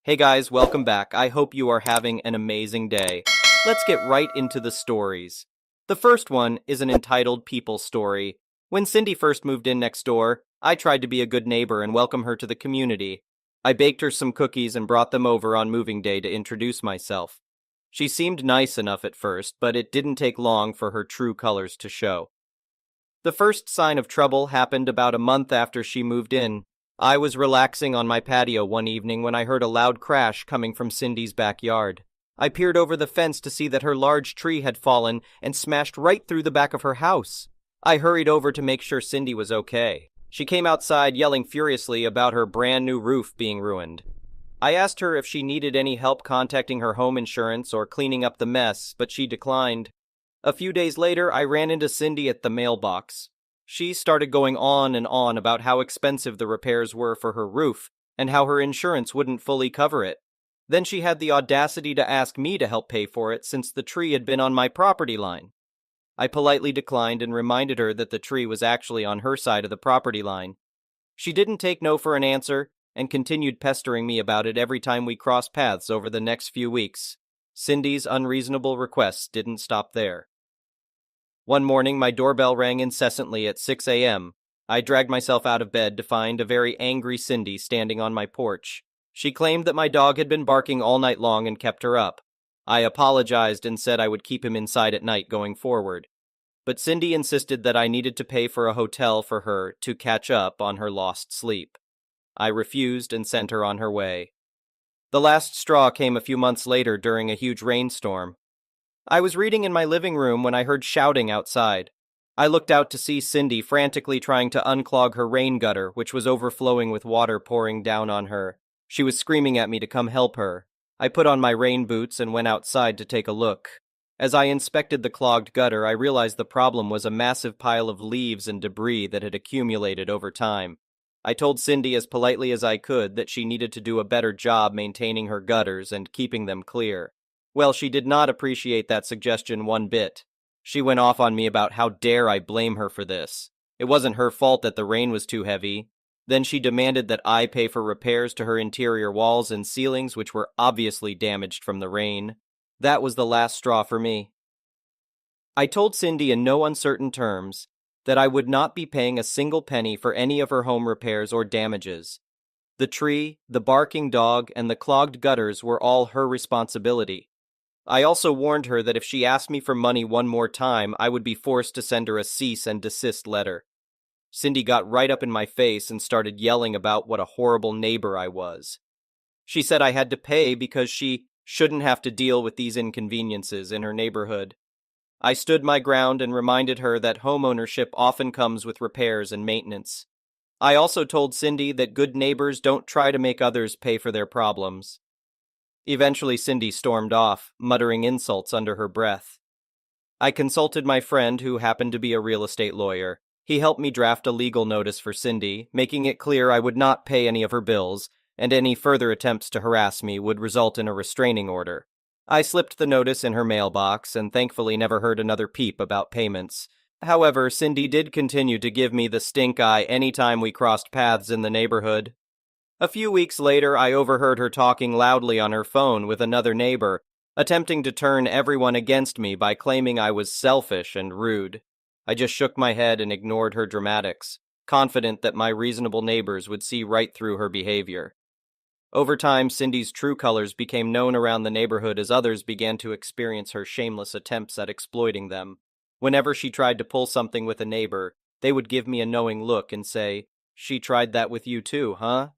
Hey guys, welcome back. I hope you are having an amazing day. Let's get right into the stories. The first one is an entitled People story. When Cindy first moved in next door, I tried to be a good neighbor and welcome her to the community. I baked her some cookies and brought them over on moving day to introduce myself. She seemed nice enough at first, but it didn't take long for her true colors to show. The first sign of trouble happened about a month after she moved in. I was relaxing on my patio one evening when I heard a loud crash coming from Cindy's backyard. I peered over the fence to see that her large tree had fallen and smashed right through the back of her house. I hurried over to make sure Cindy was okay. She came outside yelling furiously about her brand new roof being ruined. I asked her if she needed any help contacting her home insurance or cleaning up the mess, but she declined. A few days later, I ran into Cindy at the mailbox. She started going on and on about how expensive the repairs were for her roof and how her insurance wouldn't fully cover it. Then she had the audacity to ask me to help pay for it since the tree had been on my property line. I politely declined and reminded her that the tree was actually on her side of the property line. She didn't take no for an answer and continued pestering me about it every time we crossed paths over the next few weeks. Cindy's unreasonable requests didn't stop there. One morning, my doorbell rang incessantly at 6 a.m. I dragged myself out of bed to find a very angry Cindy standing on my porch. She claimed that my dog had been barking all night long and kept her up. I apologized and said I would keep him inside at night going forward. But Cindy insisted that I needed to pay for a hotel for her to catch up on her lost sleep. I refused and sent her on her way. The last straw came a few months later during a huge rainstorm. I was reading in my living room when I heard shouting outside. I looked out to see Cindy frantically trying to unclog her rain gutter, which was overflowing with water pouring down on her. She was screaming at me to come help her. I put on my rain boots and went outside to take a look. As I inspected the clogged gutter, I realized the problem was a massive pile of leaves and debris that had accumulated over time. I told Cindy as politely as I could that she needed to do a better job maintaining her gutters and keeping them clear. Well, she did not appreciate that suggestion one bit. She went off on me about how dare I blame her for this. It wasn't her fault that the rain was too heavy. Then she demanded that I pay for repairs to her interior walls and ceilings, which were obviously damaged from the rain. That was the last straw for me. I told Cindy in no uncertain terms that I would not be paying a single penny for any of her home repairs or damages. The tree, the barking dog, and the clogged gutters were all her responsibility. I also warned her that if she asked me for money one more time, I would be forced to send her a cease and desist letter. Cindy got right up in my face and started yelling about what a horrible neighbor I was. She said I had to pay because she shouldn't have to deal with these inconveniences in her neighborhood. I stood my ground and reminded her that homeownership often comes with repairs and maintenance. I also told Cindy that good neighbors don't try to make others pay for their problems. Eventually, Cindy stormed off, muttering insults under her breath. I consulted my friend, who happened to be a real estate lawyer. He helped me draft a legal notice for Cindy, making it clear I would not pay any of her bills, and any further attempts to harass me would result in a restraining order. I slipped the notice in her mailbox and thankfully never heard another peep about payments. However, Cindy did continue to give me the stink eye any time we crossed paths in the neighborhood. A few weeks later, I overheard her talking loudly on her phone with another neighbor, attempting to turn everyone against me by claiming I was selfish and rude. I just shook my head and ignored her dramatics, confident that my reasonable neighbors would see right through her behavior. Over time, Cindy's true colors became known around the neighborhood as others began to experience her shameless attempts at exploiting them. Whenever she tried to pull something with a neighbor, they would give me a knowing look and say, "She tried that with you too, huh?"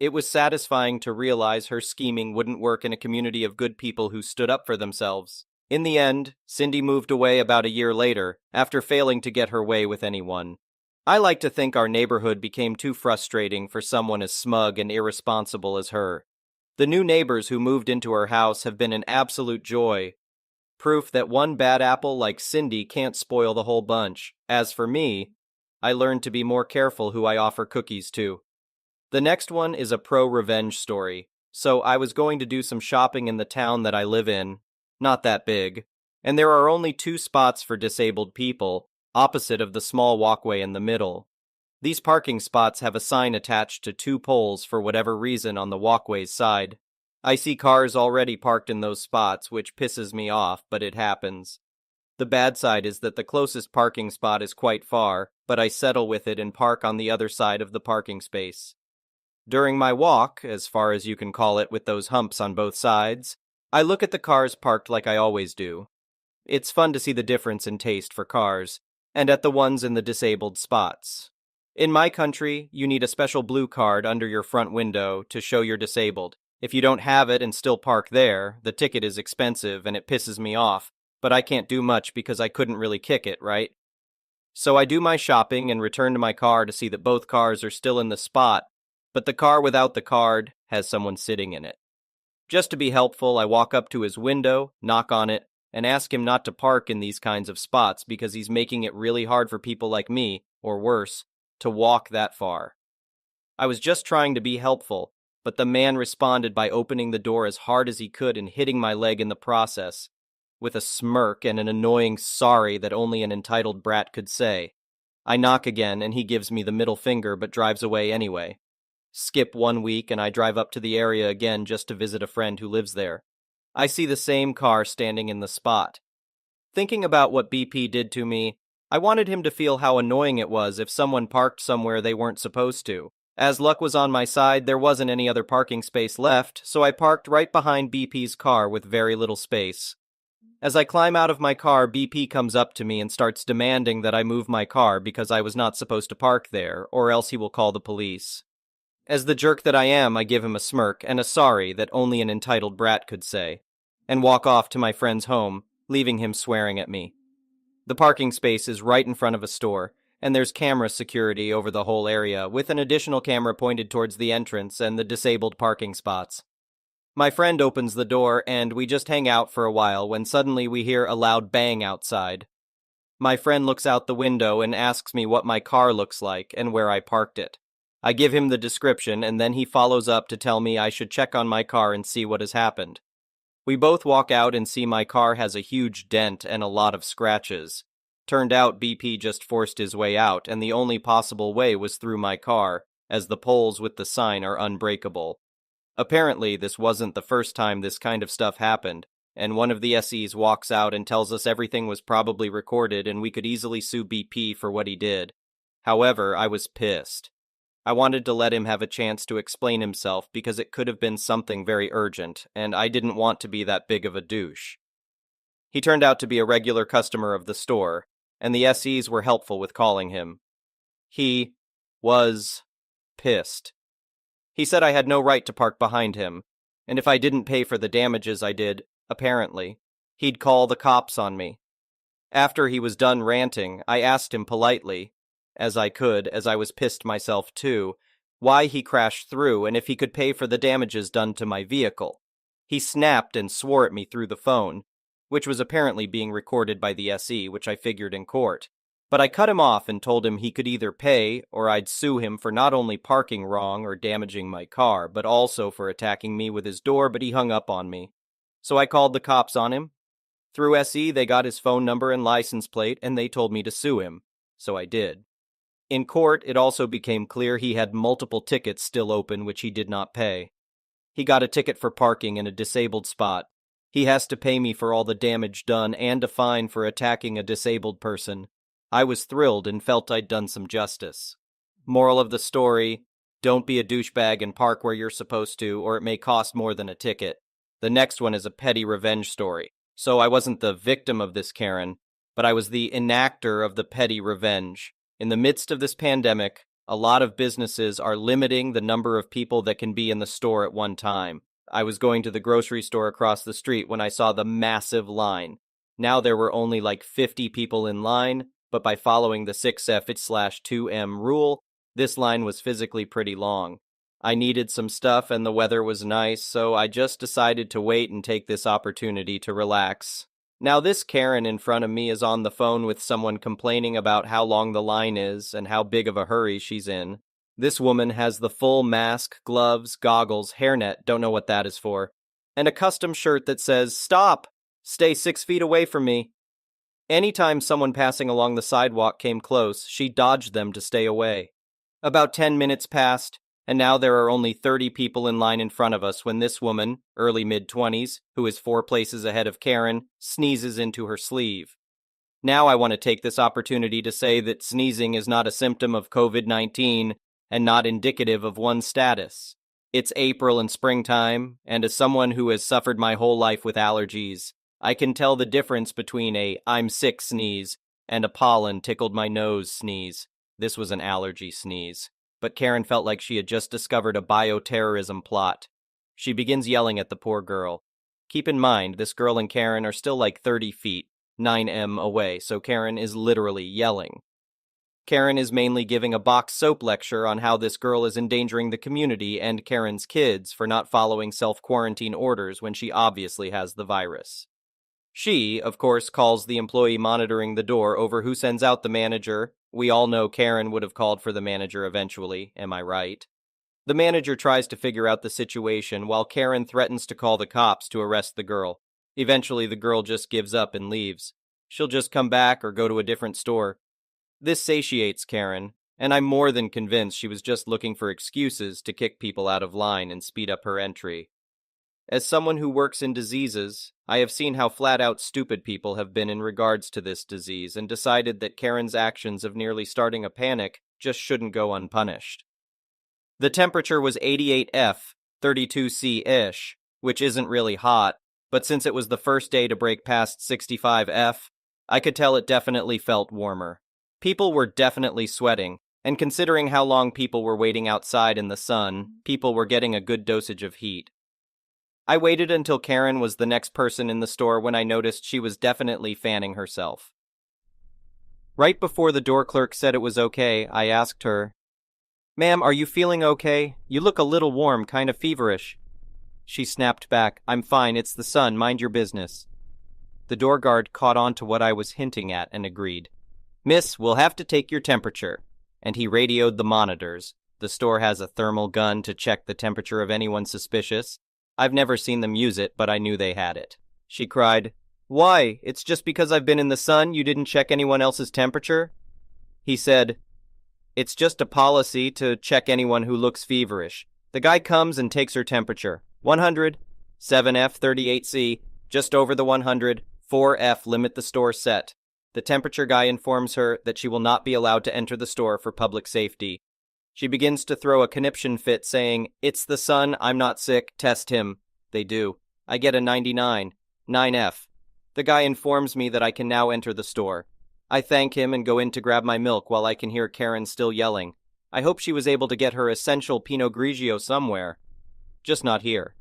It was satisfying to realize her scheming wouldn't work in a community of good people who stood up for themselves. In the end, Cindy moved away about a year later, after failing to get her way with anyone. I like to think our neighborhood became too frustrating for someone as smug and irresponsible as her. The new neighbors who moved into her house have been an absolute joy. Proof that one bad apple like Cindy can't spoil the whole bunch. As for me, I learned to be more careful who I offer cookies to. The next one is a pro-revenge story. So I was going to do some shopping in the town that I live in. Not that big. And there are only 2 spots for disabled people, opposite of the small walkway in the middle. These parking spots have a sign attached to two poles for whatever reason on the walkway's side. I see cars already parked in those spots, which pisses me off, but it happens. The bad side is that the closest parking spot is quite far, but I settle with it and park on the other side of the parking space. During my walk, as far as you can call it with those humps on both sides, I look at the cars parked like I always do. It's fun to see the difference in taste for cars, and at the ones in the disabled spots. In my country, you need a special blue card under your front window to show you're disabled. If you don't have it and still park there, the ticket is expensive and it pisses me off, but I can't do much because I couldn't really kick it, right? So I do my shopping and return to my car to see that both cars are still in the spot, but the car without the card has someone sitting in it. Just to be helpful, I walk up to his window, knock on it, and ask him not to park in these kinds of spots because he's making it really hard for people like me, or worse, to walk that far. I was just trying to be helpful, but the man responded by opening the door as hard as he could and hitting my leg in the process, with a smirk and an annoying sorry that only an entitled brat could say. I knock again, and he gives me the middle finger but drives away anyway. Skip 1 week, and I drive up to the area again just to visit a friend who lives there. I see the same car standing in the spot. Thinking about what BP did to me, I wanted him to feel how annoying it was if someone parked somewhere they weren't supposed to. As luck was on my side, there wasn't any other parking space left, so I parked right behind BP's car with very little space. As I climb out of my car, BP comes up to me and starts demanding that I move my car because I was not supposed to park there, or else he will call the police. As the jerk that I am, I give him a smirk and a sorry that only an entitled brat could say, and walk off to my friend's home, leaving him swearing at me. The parking space is right in front of a store, and there's camera security over the whole area, with an additional camera pointed towards the entrance and the disabled parking spots. My friend opens the door, and we just hang out for a while when suddenly we hear a loud bang outside. My friend looks out the window and asks me what my car looks like and where I parked it. I give him the description, and then he follows up to tell me I should check on my car and see what has happened. We both walk out and see my car has a huge dent and a lot of scratches. Turned out BP just forced his way out, and the only possible way was through my car, as the poles with the sign are unbreakable. Apparently, this wasn't the first time this kind of stuff happened, and one of the SEs walks out and tells us everything was probably recorded and we could easily sue BP for what he did. However, I was pissed. I wanted to let him have a chance to explain himself because it could have been something very urgent, and I didn't want to be that big of a douche. He turned out to be a regular customer of the store, and the SEs were helpful with calling him. He was pissed. He said I had no right to park behind him, and if I didn't pay for the damages I did, apparently, he'd call the cops on me. After he was done ranting, I asked him politely, as I could, as I was pissed myself too, why he crashed through and if he could pay for the damages done to my vehicle. He snapped and swore at me through the phone, which was apparently being recorded by the SE, which I figured in court. But I cut him off and told him he could either pay or I'd sue him for not only parking wrong or damaging my car, but also for attacking me with his door, but he hung up on me. So I called the cops on him. Through SE, they got his phone number and license plate, and they told me to sue him. So I did. In court, it also became clear he had multiple tickets still open which he did not pay. He got a ticket for parking in a disabled spot. He has to pay me for all the damage done and a fine for attacking a disabled person. I was thrilled and felt I'd done some justice. Moral of the story, don't be a douchebag and park where you're supposed to, or it may cost more than a ticket. The next one is a petty revenge story. So I wasn't the victim of this Karen, but I was the enactor of the petty revenge. In the midst of this pandemic, a lot of businesses are limiting the number of people that can be in the store at one time. I was going to the grocery store across the street when I saw the massive line. Now there were only like 50 people in line, but by following the 6F/2M rule, this line was physically pretty long. I needed some stuff and the weather was nice, so I just decided to wait and take this opportunity to relax. Now this Karen in front of me is on the phone with someone complaining about how long the line is and how big of a hurry she's in. This woman has the full mask, gloves, goggles, hairnet, don't know what that is for, and a custom shirt that says, "Stop! Stay 6 feet away from me." Anytime someone passing along the sidewalk came close, she dodged them to stay away. About 10 minutes passed, and now there are only 30 people in line in front of us when this woman, early mid-20s, who is 4 places ahead of Karen, sneezes into her sleeve. Now I want to take this opportunity to say that sneezing is not a symptom of COVID-19 and not indicative of one's status. It's April and springtime, and as someone who has suffered my whole life with allergies, I can tell the difference between a "I'm sick" sneeze and a pollen tickled my nose sneeze. This was an allergy sneeze. But Karen felt like she had just discovered a bioterrorism plot. She begins yelling at the poor girl. Keep in mind, this girl and Karen are still like 30 feet, 9 m away, so Karen is literally yelling. Karen is mainly giving a box soap lecture on how this girl is endangering the community and Karen's kids for not following self-quarantine orders when she obviously has the virus. She, of course, calls the employee monitoring the door over who sends out the manager. We all know Karen would have called for the manager eventually, am I right? The manager tries to figure out the situation while Karen threatens to call the cops to arrest the girl. Eventually, the girl just gives up and leaves. She'll just come back or go to a different store. This satiates Karen, and I'm more than convinced she was just looking for excuses to kick people out of line and speed up her entry. As someone who works in diseases, I have seen how flat-out stupid people have been in regards to this disease and decided that Karen's actions of nearly starting a panic just shouldn't go unpunished. The temperature was 88°F, 32°C-ish, which isn't really hot, but since it was the first day to break past 65°F, I could tell it definitely felt warmer. People were definitely sweating, and considering how long people were waiting outside in the sun, people were getting a good dosage of heat. I waited until Karen was the next person in the store when I noticed she was definitely fanning herself. Right before the door clerk said it was okay, I asked her, "Ma'am, are you feeling okay? You look a little warm, kind of feverish." She snapped back, "I'm fine, it's the sun, mind your business." The door guard caught on to what I was hinting at and agreed. "Miss, we'll have to take your temperature." And he radioed the monitors. The store has a thermal gun to check the temperature of anyone suspicious. I've never seen them use it, but I knew they had it. She cried, "Why? It's just because I've been in the sun you didn't check anyone else's temperature?" He said, "It's just a policy to check anyone who looks feverish. The guy comes and takes her temperature. 100, 7F 38C, just over the 100, 4F limit the store set. The temperature guy informs her that she will not be allowed to enter the store for public safety. She begins to throw a conniption fit saying, 'It's the sun, I'm not sick, test him.' They do. I get a 99, 9F. The guy informs me that I can now enter the store. I thank him and go in to grab my milk while I can hear Karen still yelling. I hope she was able to get her essential Pinot Grigio somewhere. Just not here."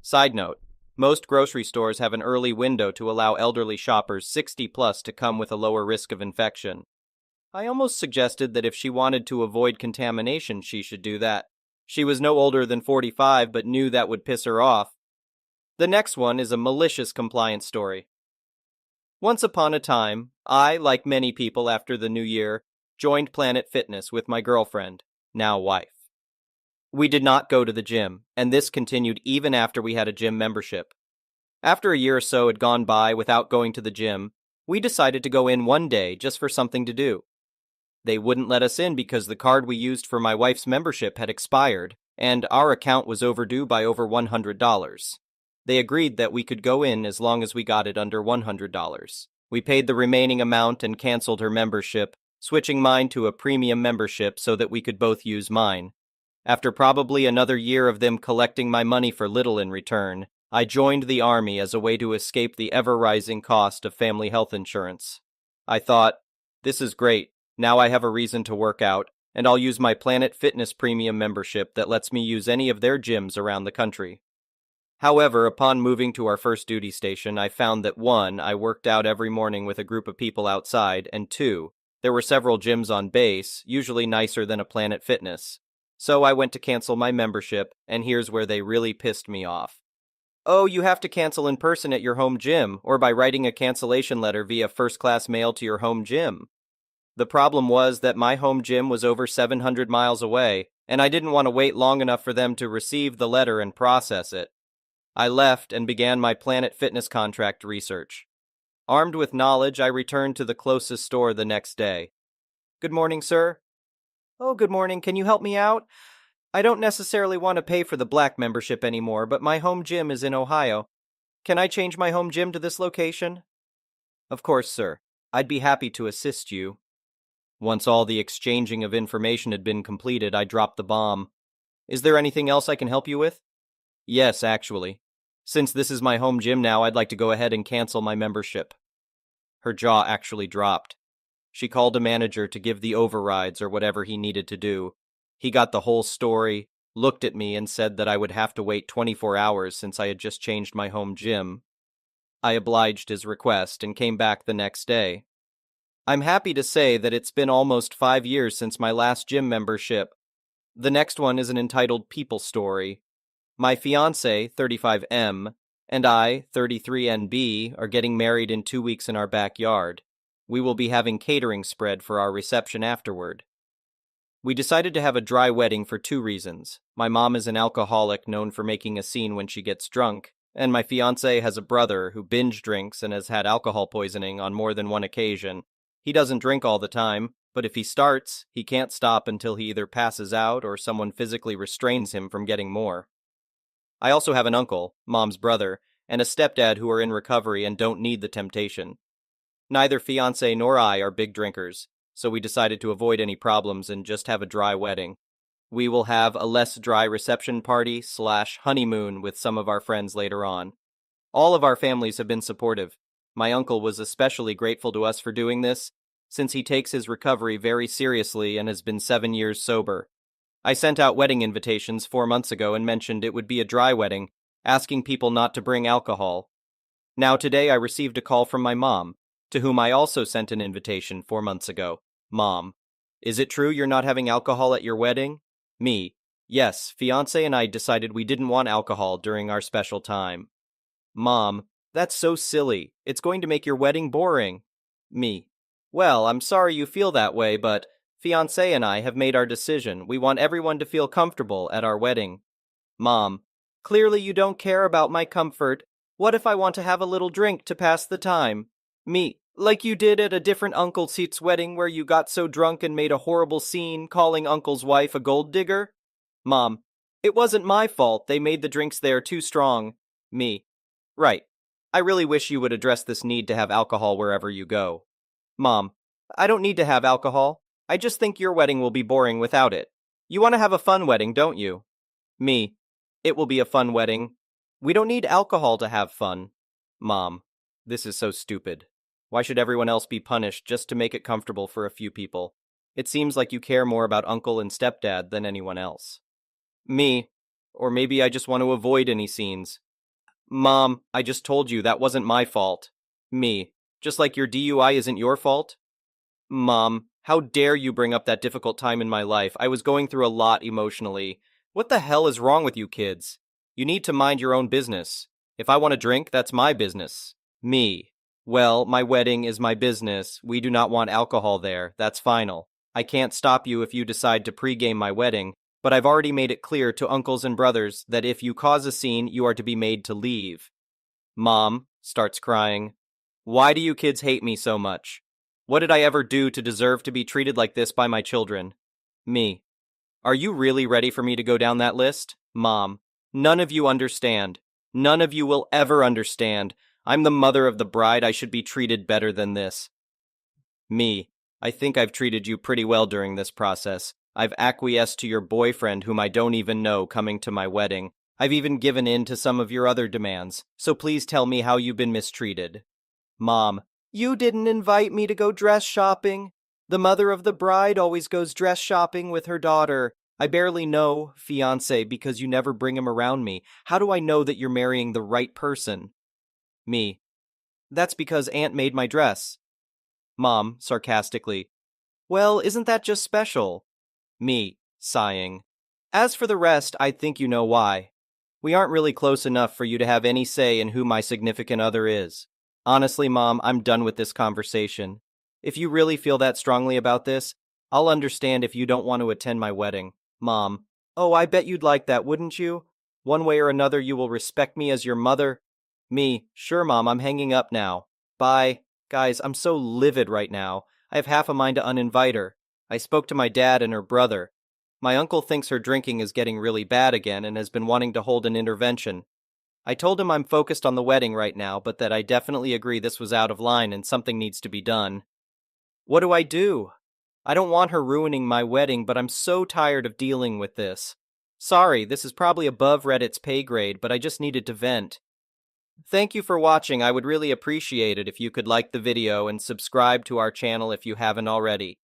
Side note, most grocery stores have an early window to allow elderly shoppers 60 plus to come with a lower risk of infection. I almost suggested that if she wanted to avoid contamination, she should do that. She was no older than 45 but knew that would piss her off. The next one is a malicious compliance story. Once upon a time, I, like many people after the new year, joined Planet Fitness with my girlfriend, now wife. We did not go to the gym, and this continued even after we had a gym membership. After a year or so had gone by without going to the gym, we decided to go in one day just for something to do. They wouldn't let us in because the card we used for my wife's membership had expired, and our account was overdue by over $100. They agreed that we could go in as long as we got it under $100. We paid the remaining amount and canceled her membership, switching mine to a premium membership so that we could both use mine. After probably another year of them collecting my money for little in return, I joined the army as a way to escape the ever-rising cost of family health insurance. I thought, this is great. Now I have a reason to work out, and I'll use my Planet Fitness premium membership that lets me use any of their gyms around the country. However, upon moving to our first duty station, I found that 1, I worked out every morning with a group of people outside, and 2, there were several gyms on base, usually nicer than a Planet Fitness. So I went to cancel my membership, and here's where they really pissed me off. "Oh, you have to cancel in person at your home gym, or by writing a cancellation letter via first-class mail to your home gym." The problem was that my home gym was over 700 miles away, and I didn't want to wait long enough for them to receive the letter and process it. I left and began my Planet Fitness contract research. Armed with knowledge, I returned to the closest store the next day. "Good morning, sir." Oh, good morning. Can you help me out? I don't necessarily want to pay for the black membership anymore, but my home gym is in Ohio. Can I change my home gym to this location? Of course, sir. I'd be happy to assist you. Once all the exchanging of information had been completed, I dropped the bomb. Is there anything else I can help you with? Yes, actually. Since this is my home gym now, I'd like to go ahead and cancel my membership. Her jaw actually dropped. She called a manager to give the overrides or whatever he needed to do. He got the whole story, looked at me, and said that I would have to wait 24 hours since I had just changed my home gym. I obliged his request and came back the next day. I'm happy to say that it's been almost 5 years since my last gym membership. The next one is an entitled People Story. My fiancé, 35M, and I, 33NB, are getting married in 2 weeks in our backyard. We will be having catering spread for our reception afterward. We decided to have a dry wedding for 2 reasons. My mom is an alcoholic known for making a scene when she gets drunk, and my fiancé has a brother who binge drinks and has had alcohol poisoning on more than one occasion. He doesn't drink all the time, but if he starts, he can't stop until he either passes out or someone physically restrains him from getting more. I also have an uncle, mom's brother, and a stepdad who are in recovery and don't need the temptation. Neither fiancé nor I are big drinkers, so we decided to avoid any problems and just have a dry wedding. We will have a less dry reception party / honeymoon with some of our friends later on. All of our families have been supportive. My uncle was especially grateful to us for doing this, since he takes his recovery very seriously and has been 7 years sober. I sent out wedding invitations 4 months ago and mentioned it would be a dry wedding, asking people not to bring alcohol. Now today I received a call from my mom, to whom I also sent an invitation 4 months ago. Mom: is it true you're not having alcohol at your wedding? Me: yes, fiancé and I decided we didn't want alcohol during our special time. Mom: that's so silly. It's going to make your wedding boring. Me: well, I'm sorry you feel that way, but fiancé and I have made our decision. We want everyone to feel comfortable at our wedding. Mom: clearly you don't care about my comfort. What if I want to have a little drink to pass the time? Me: like you did at a different Uncle Seat's wedding where you got so drunk and made a horrible scene calling Uncle's wife a gold digger? Mom: it wasn't my fault. They made the drinks there too strong. Me: right. I really wish you would address this need to have alcohol wherever you go. Mom: I don't need to have alcohol. I just think your wedding will be boring without it. You want to have a fun wedding, don't you? Me: it will be a fun wedding. We don't need alcohol to have fun. Mom: this is so stupid. Why should everyone else be punished just to make it comfortable for a few people? It seems like you care more about uncle and stepdad than anyone else. Me: or maybe I just want to avoid any scenes. Mom, I just told you that wasn't my fault. Me: just like your DUI isn't your fault? Mom, how dare you bring up that difficult time in my life? I was going through a lot emotionally. What the hell is wrong with you kids? You need to mind your own business. If I want to drink, that's my business. Me: well, my wedding is my business. We do not want alcohol there. That's final. I can't stop you if you decide to pregame my wedding, but I've already made it clear to uncles and brothers that if you cause a scene, you are to be made to leave. Mom starts crying. Why do you kids hate me so much? What did I ever do to deserve to be treated like this by my children? Me: are you really ready for me to go down that list? Mom: none of you understand. None of you will ever understand. I'm the mother of the bride. I should be treated better than this. Me: I think I've treated you pretty well during this process. I've acquiesced to your boyfriend, whom I don't even know, coming to my wedding. I've even given in to some of your other demands, so please tell me how you've been mistreated. Mom: you didn't invite me to go dress shopping. The mother of the bride always goes dress shopping with her daughter. I barely know, fiancé, because you never bring him around me. How do I know that you're marrying the right person? Me: that's because Aunt made my dress. Mom, sarcastically: well, isn't that just special? Me, sighing: as for the rest, I think you know why. We aren't really close enough for you to have any say in who my significant other is. Honestly, Mom, I'm done with this conversation. If you really feel that strongly about this, I'll understand if you don't want to attend my wedding. Mom: oh, I bet you'd like that, wouldn't you? One way or another, you will respect me as your mother. Me: sure, Mom, I'm hanging up now. Bye. Guys, I'm so livid right now. I have half a mind to uninvite her. I spoke to my dad and her brother. My uncle thinks her drinking is getting really bad again and has been wanting to hold an intervention. I told him I'm focused on the wedding right now, but that I definitely agree this was out of line and something needs to be done. What do I do? I don't want her ruining my wedding, but I'm so tired of dealing with this. Sorry, this is probably above Reddit's pay grade, but I just needed to vent. Thank you for watching. I would really appreciate it if you could like the video and subscribe to our channel if you haven't already.